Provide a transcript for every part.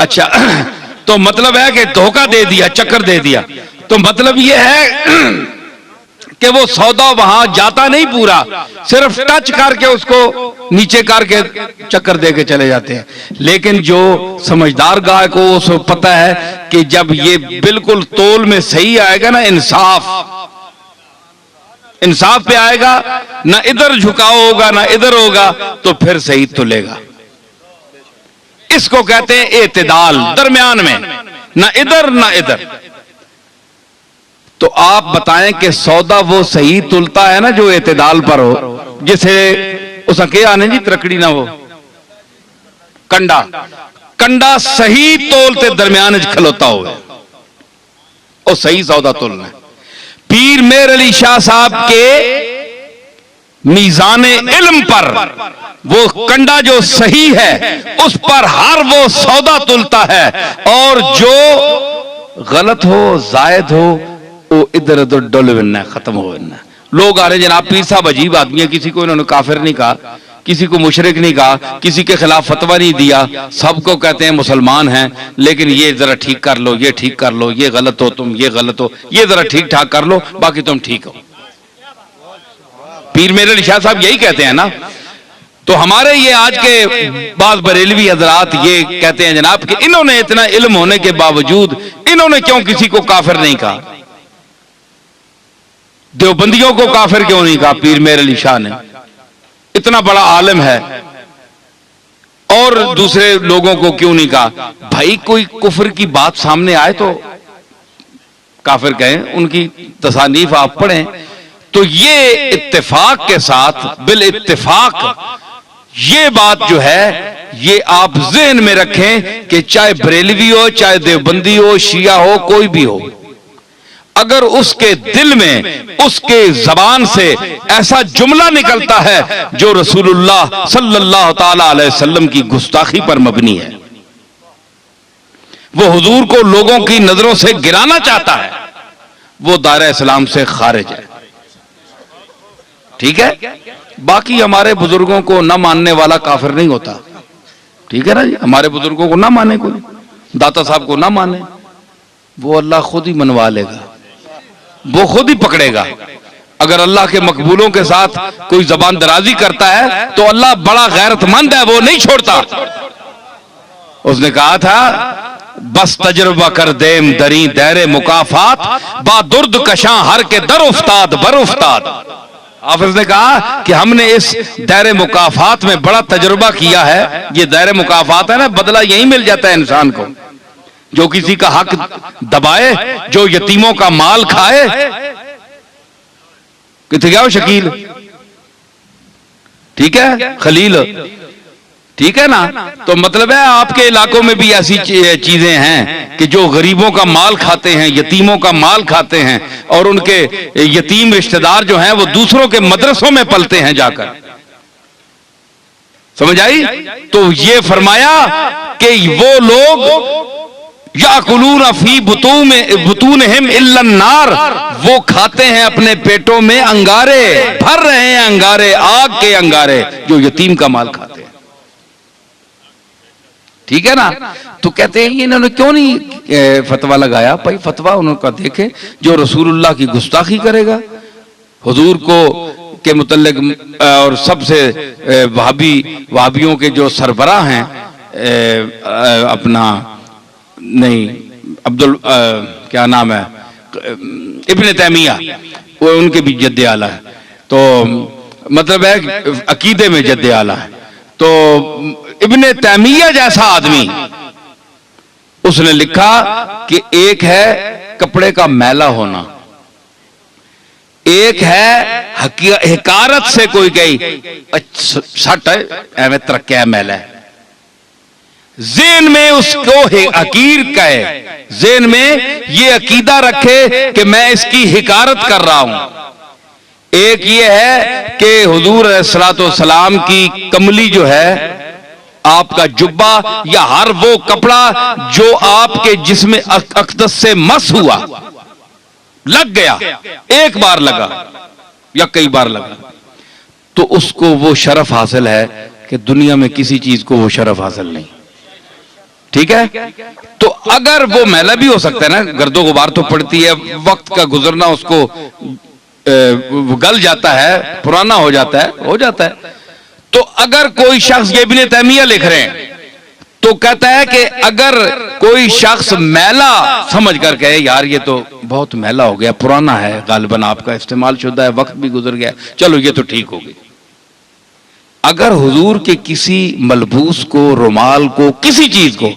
अच्छा तो मतलब है कि धोखा दे दिया, चक्कर दे दिया, तो मतलब ये है कि वो सौदा वहां जाता नहीं पूरा, सिर्फ टच करके उसको नीचे करके चक्कर दे के चले जाते हैं। लेकिन जो समझदार गाय को उसको पता है कि जब ये बिल्कुल तोल में सही आएगा ना, इंसाफ पे आएगा, ना इधर झुकाव होगा ना इधर होगा, तो फिर सही तुलेगा। इसको कहते हैं एतदाल, दरमियान में, ना इधर ना इधर। तो आप बताएं कि सौदा वो सही तुलता है ना जो एतदाल पर हो, जिसे उसका क्या आने जी तरकड़ी ना हो, कंडा सही तोलते दरमियान खलोता हो, और सही सौदा तोलना है। पीर मेर अली शाह साहब के मीज़ान इल्म पर वो कंडा जो सही है उस पर हर वो सौदा तुलता है, और जो गलत हो जायद हो वो इधर उधर डोलना, खत्म हो। लोग आ रहे जनाब पीर साहब अजीब आदमी है, किसी को इन्होंने काफिर नहीं कहा, किसी को मुशरिक नहीं कहा, किसी के खिलाफ फतवा नहीं दिया, सबको कहते हैं मुसलमान हैं, लेकिन ये जरा ठीक कर लो, ये ठीक कर लो, ये गलत हो तुम, ये गलत हो, ये जरा ठीक ठाक कर लो, बाकी तुम ठीक हो। पीर मेरे अली शाह साहब यही कहते हैं ना। तो हमारे ये आज के बाज बरेलवी हजरात ये कहते हैं जनाब कि इन्होंने इतना इल्म होने के बावजूद इन्होंने क्यों किसी को काफिर नहीं कहा, देवबंदियों को काफिर क्यों नहीं कहा पीर मेर अली शाह ने, इतना बड़ा आलिम है, और दूसरे लोगों को क्यों नहीं कहा। भाई कोई कुफर की बात सामने आए तो काफिर कहें, उनकी तसानीफ आप पढ़ें, तो ये इत्तेफाक के साथ बिल इत्तेफाक ये बात जो है ये आप ज़हन में रखें कि चाहे बरेलवी हो, चाहे देवबंदी हो, शिया हो, कोई भी हो, अगर उसके दिल में, उसके जबान से ऐसा जुमला निकलता है जो रसूलुल्लाह सल्लल्लाहु ताला अलैहि वसल्लम की गुस्ताखी पर मबनी है, वो हुजूर को लोगों की नजरों से गिराना चाहता है, वो दायरा इस्लाम से खारिज है। ठीक है, बाकी हमारे बुजुर्गों को न मानने वाला काफिर नहीं होता। ठीक है ना जी, हमारे बुजुर्गों को ना माने, कोई दाता साहब को ना माने, वो अल्लाह खुद ही मनवा लेगा, वो खुद ही पकड़ेगा। अगर अल्लाह के मकबूलों के साथ कोई जबान दराजी करता है तो अल्लाह बड़ा गैरतमंद है, वो नहीं छोड़ता। उसने कहा था बस तजुर्बा कर देम दरी दैरे मुकाफात, बादुर्द कशां हर के दर उफ्ताद बर उफ्ताद। हाफिज ने कहा कि हमने इस दायरे मुकाफात में बड़ा तजुर्बा किया है। ये दायरे मुकाफात है ना, बदला यही मिल जाता है इंसान को, जो किसी का हक दबाए, जो यतीमों का माल खाए। कितने गया शकील, ठीक है खलील, ठीक है ना। तो मतलब है आपके इलाकों में भी ऐसी चीजें हैं कि जो गरीबों का माल खाते हैं, यतीमों का माल खाते हैं, और उनके यतीम रिश्तेदार जो हैं वो दूसरों के मदरसों में पलते हैं जाकर। समझ आई? तो ये फरमाया कि वो लोग याकुलून फी बुतूनहिम इल्लन नार, वो खाते हैं अपने पेटों में अंगारे, भर रहे हैं अंगारे, आग के अंगारे, जो यतीम का माल खाते हैं। ठीक है ना। तो कहते हैं इन्होंने क्यों नहीं फतवा लगाया? भाई फतवा उनका देखें, जो रसूलुल्लाह की गुस्ताखी करेगा, हुजूर को के मुतल्लिक, और सबसे वहाबियों के जो सरबराह हैं, अपना नहीं अब्दुल क्या नाम है, इब्ने तैमिया, वो उनके भी जद्दे आला है। तो मतलब है अकीदे में जद्दे आला है। तो इब्ने तैमिया जैसा आदमी, उसने लिखा कि एक है कपड़े का मैला होना, एक है हिकारत से कोई गई सट एवं तरक्या मैला है, ज़हन में उसको हकीर कहे, ज़हन में ये अकीदा रखे कि मैं इसकी हिकारत कर रहा हूं। एक ये है कि हुजूर अलैहिस्सलातु वस्सलाम की कमली जो है, आपका जुब्बा या हर वो कपड़ा जो आपके जिस्म अक़दस से मस हुआ, लग गया, एक बार लगा या कई बार लगा, तो उसको वो शरफ हासिल है कि दुनिया में किसी चीज को वो शरफ हासिल नहीं। ठीक है। तो अगर वो मैला भी हो सकता है ना, गर्दो गुबार तो पड़ती है, वक्त का गुजरना उसको गल जाता है, पुराना हो जाता है। तो अगर कोई शख्स, ये इब्ने तैमिया लिख रहे हैं, तो कहता है कि अगर कोई शख्स मैला समझ कर कहे यार ये तो बहुत मैला हो गया, पुराना है, गालिबन आपका इस्तेमाल शुदा है, वक्त भी गुजर गया, चलो ये तो ठीक हो गई। अगर हुजूर के किसी मलबूस को, रुमाल को, किसी चीज को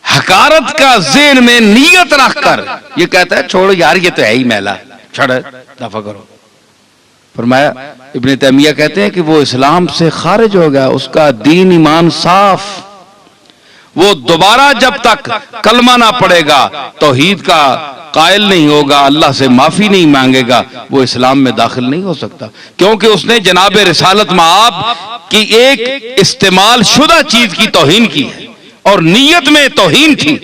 हकारत का ज़हन में नियत रखकर ये कहता है छोड़ो यार ये तो है ही मैला, छड़ दफा करो, फरमाया इब्ने तैमिया कहते हैं कि वो इस्लाम से खारिज हो गया, उसका दीन ईमान साफ, वो दोबारा जब तक कलमा ना पड़ेगा, तौहीद का कायल नहीं होगा, अल्लाह से माफी नहीं मांगेगा, वो इस्लाम में दाखिल नहीं हो सकता, क्योंकि उसने जनाब रिसालत माब की एक इस्तेमाल शुदा चीज की तौहीन की है और नीयत में तौहीन थी।